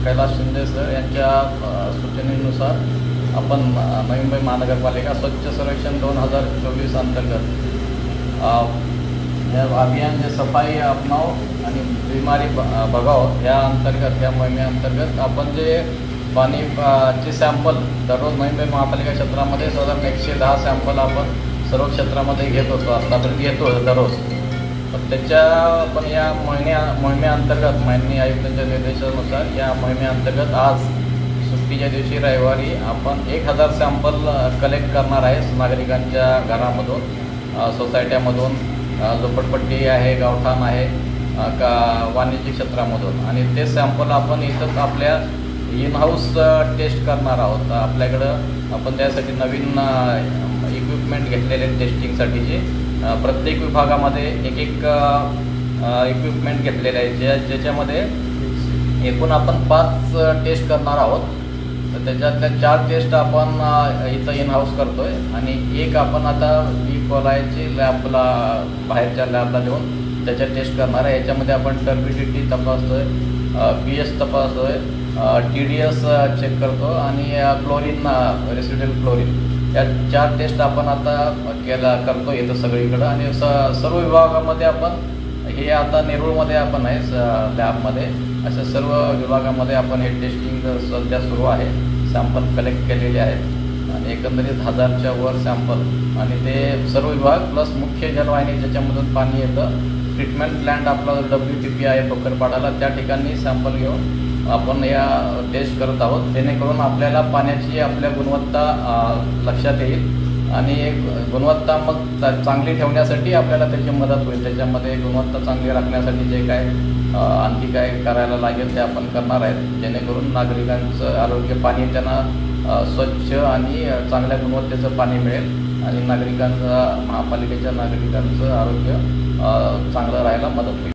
Kailas Shinde sir यांच्या सूचनेनुसार आपण नवी मुंबई महानगरपालिका स्वच्छ सर्वेक्षण 2024 अंतर्गत अभियान जे सफाई अपनाओ आणि बीमारी भगाओ या अंतर्गत या मोहिमेअंतर्गत आपण जे पाणीचे सॅम्पल दररोज नवी मुंबई महापालिका क्षेत्रामध्ये साधारण 110 सॅम्पल आपण सर्व क्षेत्रामध्ये घेत होतो, आतापर्यंत घेतो दररोज. पण त्याच्या पण या मोहिमेअंतर्गत माननीय आयुक्तांच्या निर्देशानुसार या मोहिमेअंतर्गत आज सुट्टीच्या दिवशी रविवारी आपण 1000 सॅम्पल कलेक्ट करणार आहे नागरिकांच्या घरामधून, सोसायट्यामधून, झोपडपट्टी आहे, गावठाण आहे का वाणिज्य क्षेत्रामधून. आणि ते सॅम्पल आपण इथंच आपल्या इन हाऊस टेस्ट करणार आहोत. आपल्याकडं आपण त्यासाठी नवीन इक्विपमेंट घेतलेले टेस्टिंगसाठीचे प्रत्येक विभागामध्ये एक इक्विपमेंट घेतलेले आहे, ज्याच्यामध्ये एकूण आपण 5 टेस्ट करणार आहोत. तर त्याच्यातल्या 4 टेस्ट आपण इथं इन हाऊस करतो आहे आणि एक आपण आता कोलायची लॅबला बाहेरच्या लॅबला देऊन त्याच्या टेस्ट करणार आहे. याच्यामध्ये आपण टर्बिडिटी तपासतो आहे, pH तपासतो आहे, TDS चेक करतो आणि क्लोरीन, रेसिड्युअल क्लोरीन, या 4 टेस्ट आपण आता करतो इथं सगळीकडं. आणि सर्व विभागामध्ये आपण हे आता नेरूळमध्ये आपण आहे लॅबमध्ये, अशा सर्व विभागामध्ये आपण हे टेस्टिंग सध्या सुरू आहे. सॅम्पल कलेक्ट केलेले आहेत आणि एकंदरीत 1000च्या वर सॅम्पल. आणि ते सर्व विभाग प्लस मुख्य जलवाहिनी ज्याच्यामधून पाणी येतं, ट्रीटमेंट प्लॅन्ट आपला WTP आहे ठोकरपाडाला, त्या ठिकाणी सॅम्पल घेऊन आपण या टेस्ट करत आहोत, जेणेकरून आपल्याला पाण्याची आपल्या गुणवत्ता लक्षात येईल आणि गुणवत्ता मग चांगली ठेवण्यासाठी आपल्याला त्याची मदत होईल. त्याच्यामध्ये गुणवत्ता चांगली राखण्यासाठी जे काय आणखी काय करायला लागेल ते आपण करणार आहेत, जेणेकरून नागरिकांचं आरोग्य, पाणी त्यांना स्वच्छ आणि चांगल्या गुणवत्तेचं पाणी मिळेल आणि नागरिकांचं, महापालिकेच्या नागरिकांचं आरोग्य चांगलं राहायला मदत होईल.